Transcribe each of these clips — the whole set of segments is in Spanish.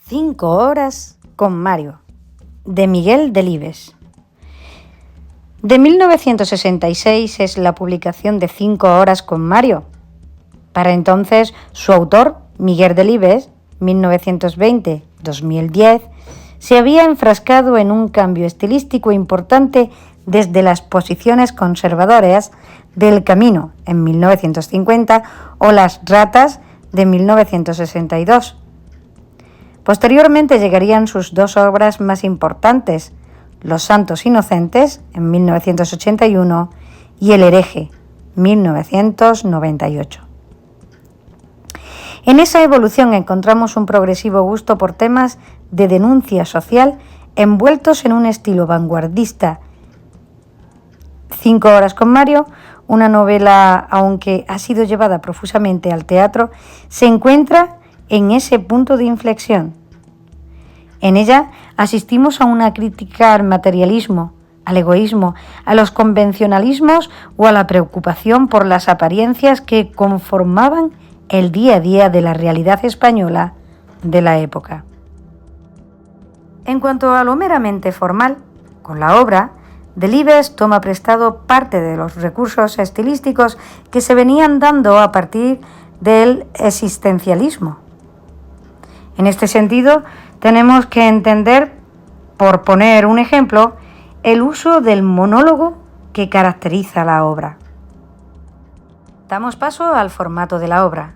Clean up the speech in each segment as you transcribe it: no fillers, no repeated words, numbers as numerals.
5 horas con Mario, de Miguel Delibes. De 1966 es la publicación de 5 horas con Mario. Para entonces, su autor, Miguel Delibes, 1920-2010, se había enfrascado en un cambio estilístico importante desde las posiciones conservadoras del Camino, en 1950, o Las ratas, de 1962. Posteriormente llegarían sus dos obras más importantes, Los santos inocentes, en 1981, y El hereje, 1998. En esa evolución encontramos un progresivo gusto por temas de denuncia social envueltos en un estilo vanguardista. 5 horas con Mario, una novela, aunque ha sido llevada profusamente al teatro, se encuentra en ese punto de inflexión. En ella asistimos a una crítica al materialismo, al egoísmo, a los convencionalismos o a la preocupación por las apariencias que conformaban el día a día de la realidad española de la época. En cuanto a lo meramente formal, con la obra, Delibes toma prestado parte de los recursos estilísticos que se venían dando a partir del existencialismo. En este sentido, tenemos que entender, por poner un ejemplo, el uso del monólogo que caracteriza la obra. Damos paso al formato de la obra.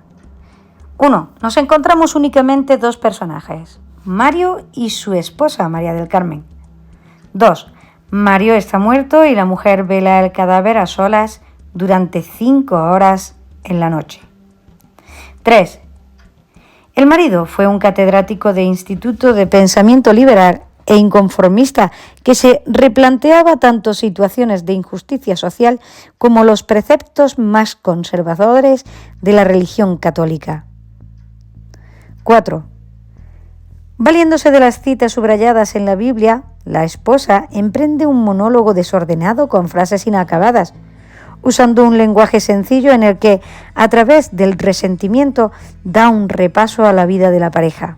1. Nos encontramos únicamente dos personajes, Mario y su esposa, María del Carmen. 2. Mario está muerto y la mujer vela el cadáver a solas durante 5 horas en la noche. 3. El marido fue un catedrático de instituto de pensamiento liberal e inconformista que se replanteaba tanto situaciones de injusticia social como los preceptos más conservadores de la religión católica. 4. Valiéndose de las citas subrayadas en la Biblia, la esposa emprende un monólogo desordenado con frases inacabadas, usando un lenguaje sencillo en el que, a través del resentimiento, da un repaso a la vida de la pareja.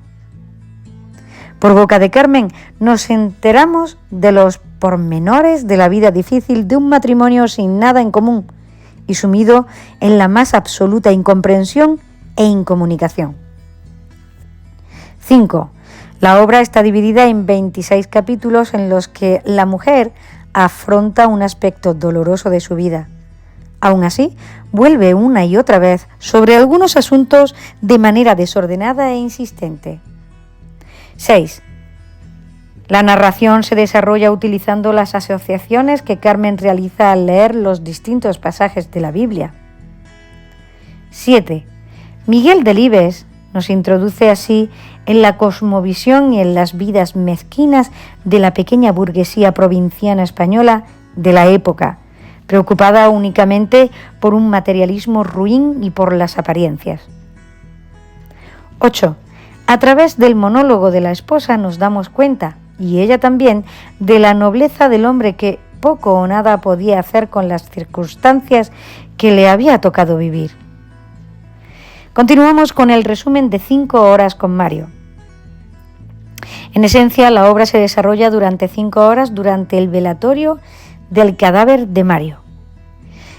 Por boca de Carmen nos enteramos de los pormenores de la vida difícil de un matrimonio sin nada en común y sumido en la más absoluta incomprensión e incomunicación. 5. La obra está dividida en 26 capítulos en los que la mujer afronta un aspecto doloroso de su vida. Aún así, vuelve una y otra vez sobre algunos asuntos de manera desordenada e insistente. 6. La narración se desarrolla utilizando las asociaciones que Carmen realiza al leer los distintos pasajes de la Biblia. 7. Miguel Delibes nos introduce así en la cosmovisión y en las vidas mezquinas de la pequeña burguesía provinciana española de la época, preocupada únicamente por un materialismo ruin y por las apariencias. 8. A través del monólogo de la esposa nos damos cuenta, y ella también, de la nobleza del hombre que poco o nada podía hacer con las circunstancias que le había tocado vivir. Continuamos con el resumen de 5 horas con Mario. En esencia, la obra se desarrolla durante 5 horas durante el velatorio del cadáver de Mario.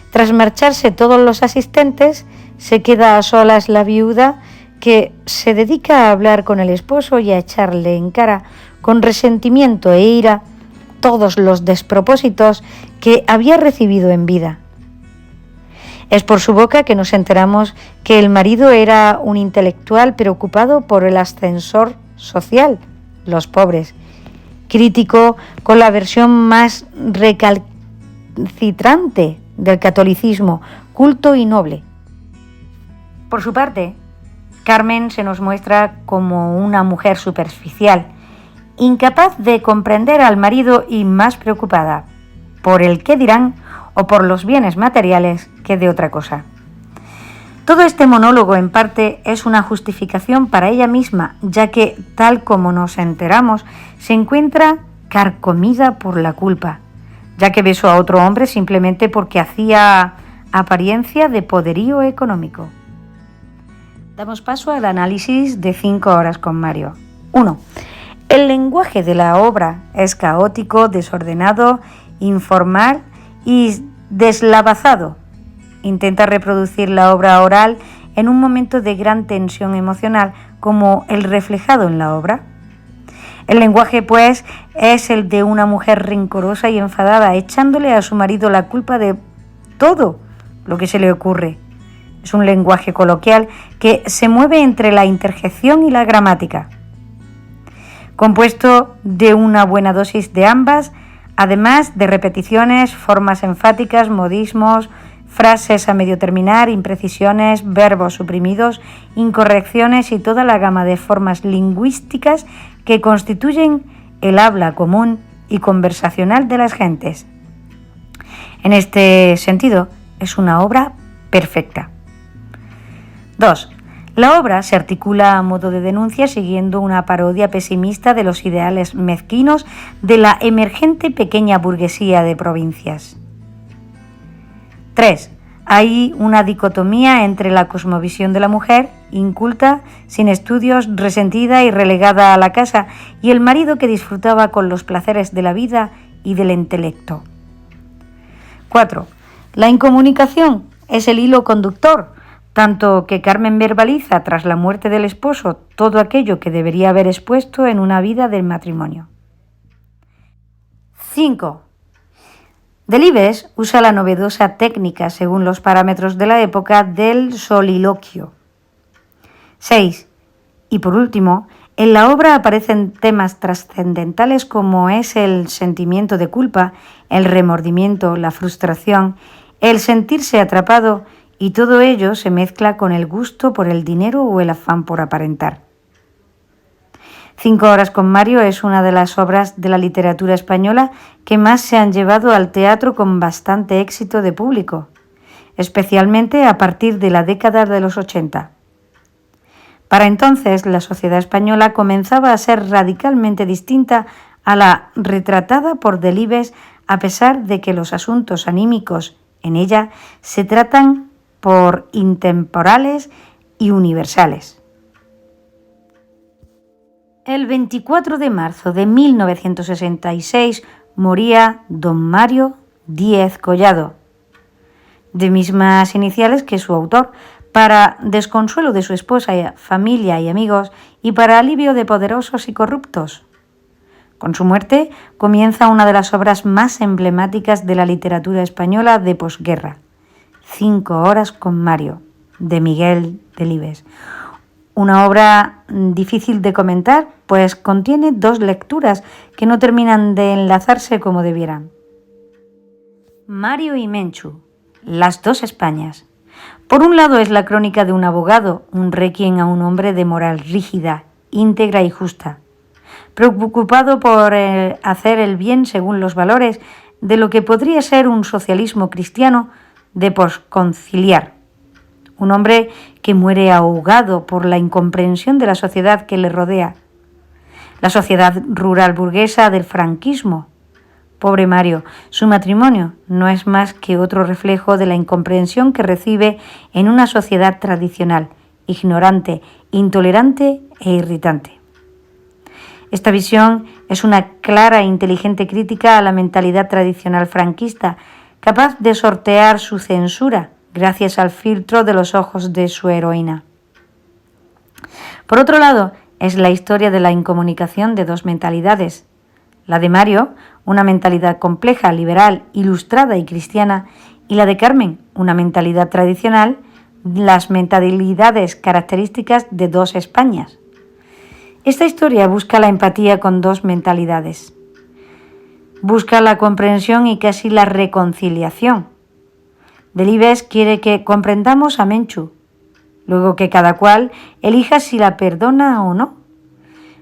Tras marcharse todos los asistentes, se queda a solas la viuda, que se dedica a hablar con el esposo y a echarle en cara, con resentimiento e ira, todos los despropósitos que había recibido en vida. Es por su boca que nos enteramos que el marido era un intelectual preocupado por el ascensor social, los pobres, crítico con la versión más recalcitrante del catolicismo, culto y noble. Por su parte, Carmen se nos muestra como una mujer superficial, incapaz de comprender al marido y más preocupada por el qué dirán o por los bienes materiales que de otra cosa. Todo este monólogo, en parte, es una justificación para ella misma, ya que, tal como nos enteramos, se encuentra carcomida por la culpa, ya que besó a otro hombre simplemente porque hacía apariencia de poderío económico. Damos paso al análisis de 5 horas con Mario. 1. El lenguaje de la obra es caótico, desordenado, informal y deslavazado. Intenta reproducir la obra oral en un momento de gran tensión emocional como el reflejado en la obra. El lenguaje, pues, es el de una mujer rencorosa y enfadada, echándole a su marido la culpa de todo lo que se le ocurre. Es un lenguaje coloquial que se mueve entre la interjección y la gramática, compuesto de una buena dosis de ambas, además de repeticiones, formas enfáticas, modismos, frases a medio terminar, imprecisiones, verbos suprimidos, incorrecciones y toda la gama de formas lingüísticas que constituyen el habla común y conversacional de las gentes. En este sentido, es una obra perfecta. 2. La obra se articula a modo de denuncia siguiendo una parodia pesimista de los ideales mezquinos de la emergente pequeña burguesía de provincias. 3. Hay una dicotomía entre la cosmovisión de la mujer, inculta, sin estudios, resentida y relegada a la casa, y el marido que disfrutaba con los placeres de la vida y del intelecto. 4. La incomunicación es el hilo conductor, tanto que Carmen verbaliza tras la muerte del esposo todo aquello que debería haber expuesto en una vida del matrimonio. 5. Delibes usa la novedosa técnica, según los parámetros de la época, del soliloquio. 6. Y por último, en la obra aparecen temas trascendentales como es el sentimiento de culpa, el remordimiento, la frustración, el sentirse atrapado, y todo ello se mezcla con el gusto por el dinero o el afán por aparentar. 5 horas con Mario es una de las obras de la literatura española que más se han llevado al teatro con bastante éxito de público, especialmente a partir de la década de los 80. Para entonces, la sociedad española comenzaba a ser radicalmente distinta a la retratada por Delibes, a pesar de que los asuntos anímicos en ella se tratan por intemporales y universales. El 24 de marzo de 1966 moría don Mario Díez Collado, de mismas iniciales que su autor, para desconsuelo de su esposa, familia y amigos, y para alivio de poderosos y corruptos. Con su muerte comienza una de las obras más emblemáticas de la literatura española de posguerra, 5 horas con Mario, de Miguel Delibes. Una obra difícil de comentar, pues contiene 2 lecturas que no terminan de enlazarse como debieran. Mario y Menchu, las 2 Españas. Por un lado es la crónica de un abogado, un requiem a un hombre de moral rígida, íntegra y justa, preocupado por hacer el bien según los valores de lo que podría ser un socialismo cristiano de posconciliar. Un hombre que muere ahogado por la incomprensión de la sociedad que le rodea, la sociedad rural burguesa del franquismo. Pobre Mario, su matrimonio no es más que otro reflejo de la incomprensión que recibe en una sociedad tradicional, ignorante, intolerante e irritante. Esta visión es una clara e inteligente crítica a la mentalidad tradicional franquista, capaz de sortear su censura gracias al filtro de los ojos de su heroína. Por otro lado, es la historia de la incomunicación de 2 mentalidades. La de Mario, una mentalidad compleja, liberal, ilustrada y cristiana, y la de Carmen, una mentalidad tradicional, las mentalidades características de 2 Españas. Esta historia busca la empatía con 2 mentalidades. Busca la comprensión y casi la reconciliación. Delibes quiere que comprendamos a Menchu, luego que cada cual elija si la perdona o no.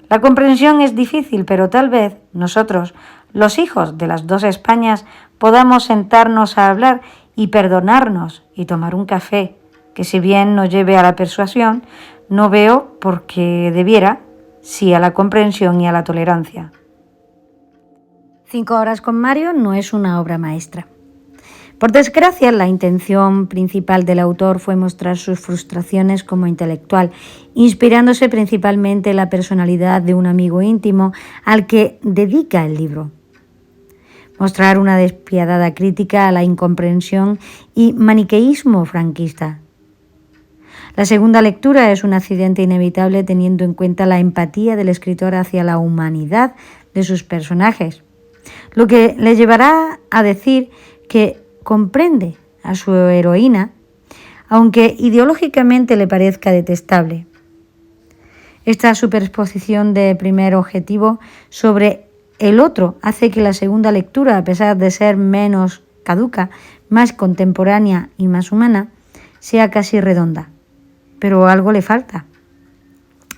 La comprensión es difícil, pero tal vez nosotros, los hijos de las 2 Españas, podamos sentarnos a hablar y perdonarnos y tomar un café, que si bien no lleve a la persuasión, no veo por qué debiera, sí a la comprensión y a la tolerancia. 5 horas con Mario no es una obra maestra, Por desgracia, la intención principal del autor fue mostrar sus frustraciones como intelectual, inspirándose principalmente en la personalidad de un amigo íntimo al que dedica el libro. Mostrar una despiadada crítica a la incomprensión y maniqueísmo franquista. La segunda lectura es un accidente inevitable teniendo en cuenta la empatía del escritor hacia la humanidad de sus personajes, lo que le llevará a decir que comprende a su heroína, aunque ideológicamente le parezca detestable. Esta superposición de primer objetivo sobre el otro hace que la segunda lectura, a pesar de ser menos caduca, más contemporánea y más humana, sea casi redonda. Pero algo le falta.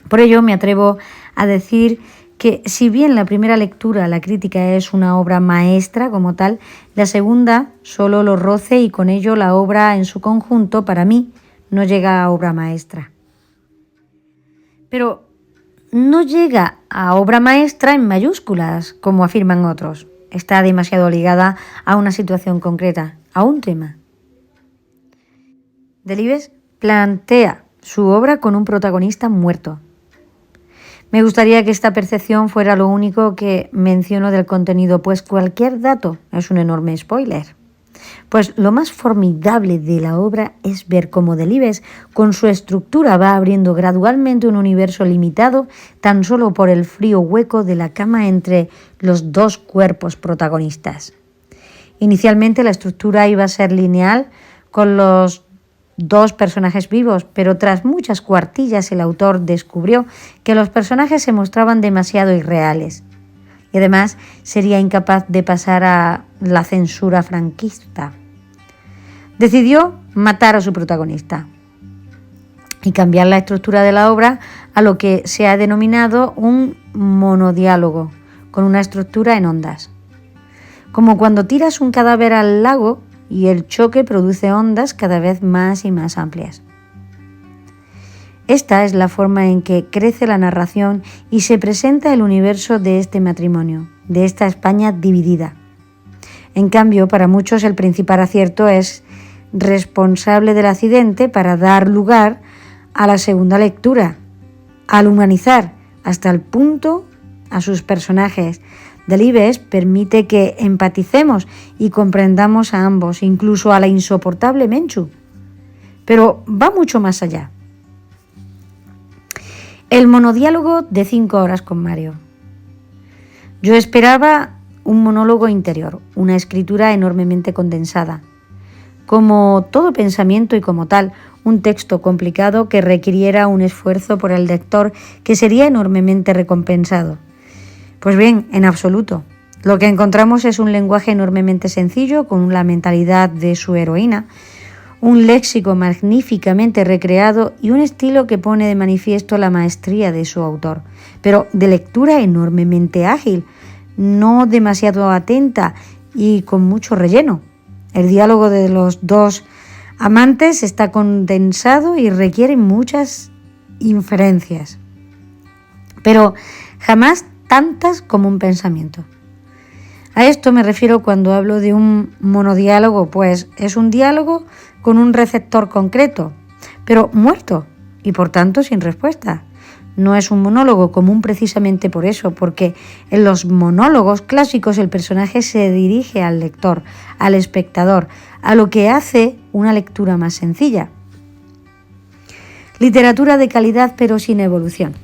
Por ello me atrevo a decir que si bien la primera lectura, la crítica, es una obra maestra como tal, la segunda solo lo roce y con ello la obra en su conjunto, para mí, no llega a obra maestra. Pero no llega a obra maestra en mayúsculas, como afirman otros. Está demasiado ligada a una situación concreta, a un tema. Delibes plantea su obra con un protagonista muerto. Me gustaría que esta percepción fuera lo único que menciono del contenido, pues cualquier dato es un enorme spoiler. Pues lo más formidable de la obra es ver cómo Delibes, con su estructura, va abriendo gradualmente un universo limitado tan solo por el frío hueco de la cama entre los dos cuerpos protagonistas. Inicialmente la estructura iba a ser lineal con los dos personajes vivos, pero tras muchas cuartillas el autor descubrió que los personajes se mostraban demasiado irreales y además sería incapaz de pasar a la censura franquista. Decidió matar a su protagonista y cambiar la estructura de la obra a lo que se ha denominado un monodiálogo, con una estructura en ondas. Como cuando tiras un cadáver al lago y el choque produce ondas cada vez más y más amplias. Esta es la forma en que crece la narración y se presenta el universo de este matrimonio, de esta España dividida. En cambio, para muchos el principal acierto es responsable del accidente para dar lugar a la segunda lectura, al humanizar hasta el punto a sus personajes. Delibes permite que empaticemos y comprendamos a ambos, incluso a la insoportable Menchu. Pero va mucho más allá. El monodiálogo de 5 horas con Mario. Yo esperaba un monólogo interior, una escritura enormemente condensada. Como todo pensamiento y como tal, un texto complicado que requiriera un esfuerzo por el lector que sería enormemente recompensado. Pues bien, en absoluto. Lo que encontramos es un lenguaje enormemente sencillo, con la mentalidad de su heroína, un léxico magníficamente recreado y un estilo que pone de manifiesto la maestría de su autor, pero de lectura enormemente ágil, no demasiado atenta y con mucho relleno. El diálogo de los dos amantes está condensado y requiere muchas inferencias, pero jamás tantas como un pensamiento. A esto me refiero cuando hablo de un monodiálogo, pues es un diálogo con un receptor concreto, pero muerto y por tanto sin respuesta. No es un monólogo común precisamente por eso, porque en los monólogos clásicos el personaje se dirige al lector, al espectador, a lo que hace una lectura más sencilla. Literatura de calidad pero sin evolución.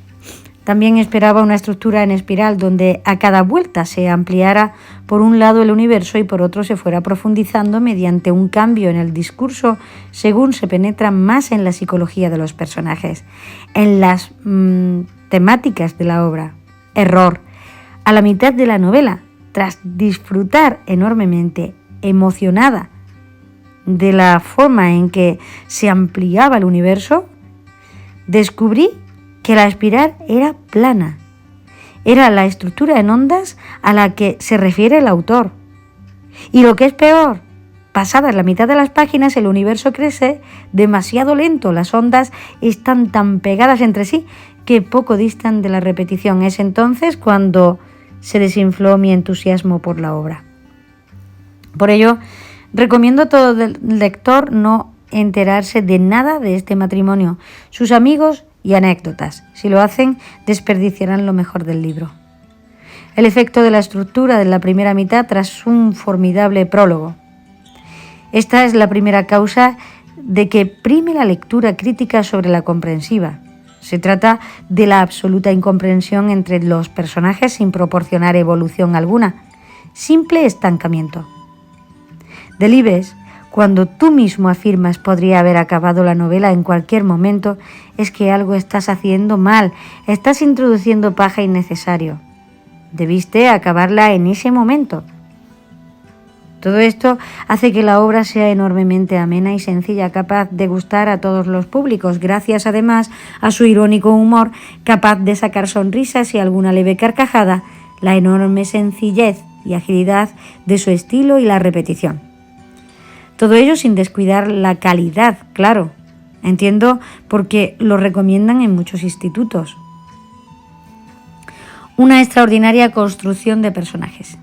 También esperaba una estructura en espiral donde a cada vuelta se ampliara por un lado el universo y por otro se fuera profundizando mediante un cambio en el discurso según se penetra más en la psicología de los personajes, en las temáticas de la obra. Error. A la mitad de la novela, tras disfrutar enormemente, emocionada de la forma en que se ampliaba el universo, descubrí que la espiral era plana. Era la estructura en ondas a la que se refiere el autor. Y lo que es peor, pasadas la mitad de las páginas el universo crece demasiado lento. Las ondas están tan pegadas entre sí que poco distan de la repetición. Es entonces cuando se desinfló mi entusiasmo por la obra. Por ello, Recomiendo a todo lector no enterarse de nada de este matrimonio, sus amigos y anécdotas. Si lo hacen, desperdiciarán lo mejor del libro. El efecto de la estructura de la primera mitad tras un formidable prólogo. Esta es la primera causa de que prime la lectura crítica sobre la comprensiva. Se trata de la absoluta incomprensión entre los personajes sin proporcionar evolución alguna, simple estancamiento. Delibes, cuando tú mismo afirmas podría haber acabado la novela en cualquier momento, es que algo estás haciendo mal, estás introduciendo paja innecesario. Debiste acabarla en ese momento. Todo esto hace que la obra sea enormemente amena y sencilla, capaz de gustar a todos los públicos, gracias además a su irónico humor, capaz de sacar sonrisas y alguna leve carcajada, la enorme sencillez y agilidad de su estilo y la repetición. Todo ello sin descuidar la calidad, claro. Entiendo porque lo recomiendan en muchos institutos. Una extraordinaria construcción de personajes.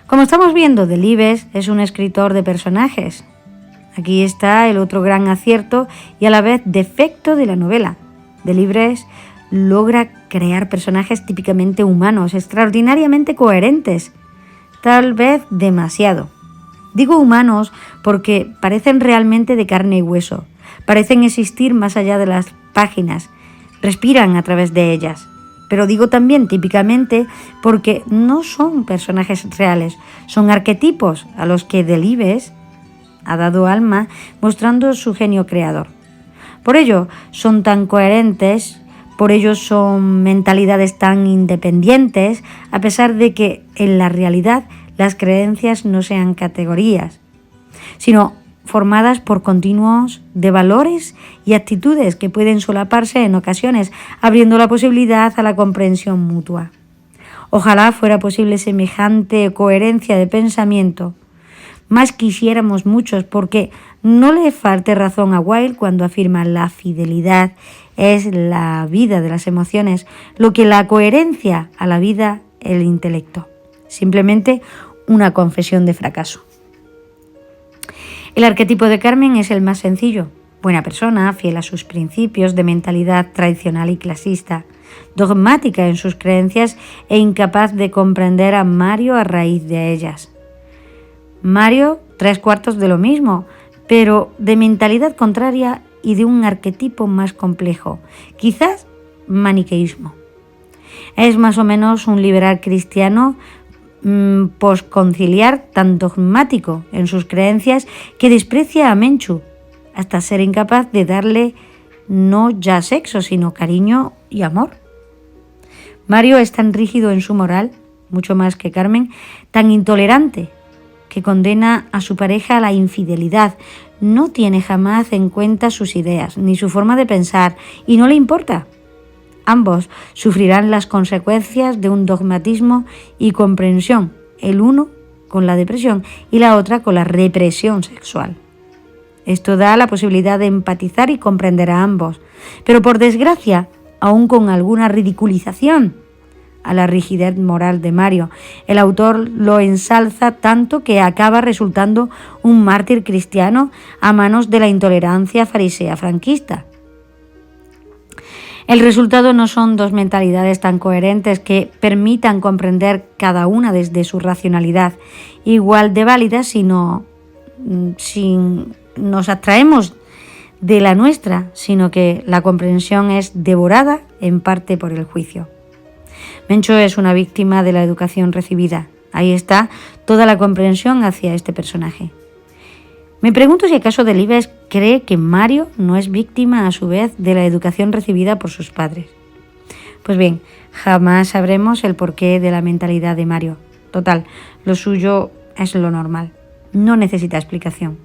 Como estamos viendo, Delibes es un escritor de personajes. Aquí está el otro gran acierto y a la vez defecto de la novela. Delibes logra crear personajes típicamente humanos, extraordinariamente coherentes, tal vez demasiado. Digo humanos porque parecen realmente de carne y hueso, parecen existir más allá de las páginas, respiran a través de ellas. Pero digo también típicamente porque no son personajes reales, son arquetipos a los que Delibes ha dado alma mostrando su genio creador. Por ello son tan coherentes, por ello son mentalidades tan independientes, a pesar de que en la realidad las creencias no sean categorías, sino formadas por continuos de valores y actitudes que pueden solaparse en ocasiones, abriendo la posibilidad a la comprensión mutua. Ojalá fuera posible semejante coherencia de pensamiento. Más quisiéramos muchos, porque no le falte razón a Wilde cuando afirma la fidelidad es la vida de las emociones, lo que la coherencia a la vida el intelecto. Simplemente una confesión de fracaso. El arquetipo de Carmen es el más sencillo. Buena persona, fiel a sus principios de mentalidad tradicional y clasista, dogmática en sus creencias e incapaz de comprender a Mario a raíz de ellas. Mario, 3/4 de lo mismo, pero de mentalidad contraria y de un arquetipo más complejo, quizás maniqueísmo. Es más o menos un liberal cristiano posconciliar tan dogmático en sus creencias que desprecia a Menchu hasta ser incapaz de darle no ya sexo, sino cariño y amor. Mario es tan rígido en su moral, mucho más que Carmen, tan intolerante, que condena a su pareja a la infidelidad, no tiene jamás en cuenta sus ideas ni su forma de pensar y no le importa. Ambos sufrirán las consecuencias de un dogmatismo y comprensión, el uno con la depresión y la otra con la represión sexual. Esto da la posibilidad de empatizar y comprender a ambos, pero por desgracia, aún con alguna ridiculización a la rigidez moral de Mario, el autor lo ensalza tanto que acaba resultando un mártir cristiano a manos de la intolerancia farisea franquista. El resultado no son dos mentalidades tan coherentes que permitan comprender cada una desde su racionalidad igual de válida, sino si nos abstraemos de la nuestra, sino que la comprensión es devorada en parte por el juicio. Mencho es una víctima de la educación recibida. Ahí está toda la comprensión hacia este personaje. Me pregunto si acaso Delibes cree que Mario no es víctima a su vez de la educación recibida por sus padres. Pues bien, jamás sabremos el porqué de la mentalidad de Mario. Total, lo suyo es lo normal. No necesita explicación.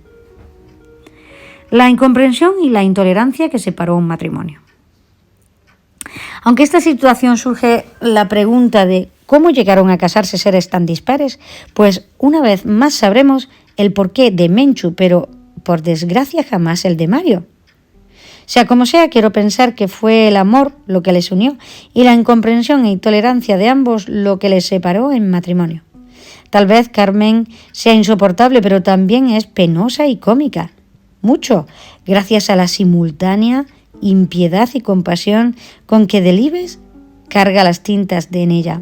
La incomprensión y la intolerancia que separó un matrimonio. Aunque esta situación surge la pregunta de cómo llegaron a casarse seres tan dispares, pues una vez más sabremos el porqué de Menchu, pero por desgracia jamás el de Mario. Sea como sea, quiero pensar que fue el amor lo que les unió y la incomprensión e intolerancia de ambos lo que les separó en matrimonio. Tal vez Carmen sea insoportable, pero también es penosa y cómica. Mucho, gracias a la simultánea impiedad y compasión con que Delibes carga las tintas en ella.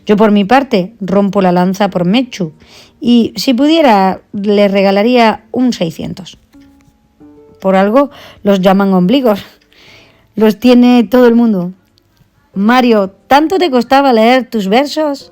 Yo por mi parte rompo la lanza por Mechu y si pudiera le regalaría un 600. Por algo los llaman ombligos. Los tiene todo el mundo. Mario, ¿tanto te costaba leer tus versos?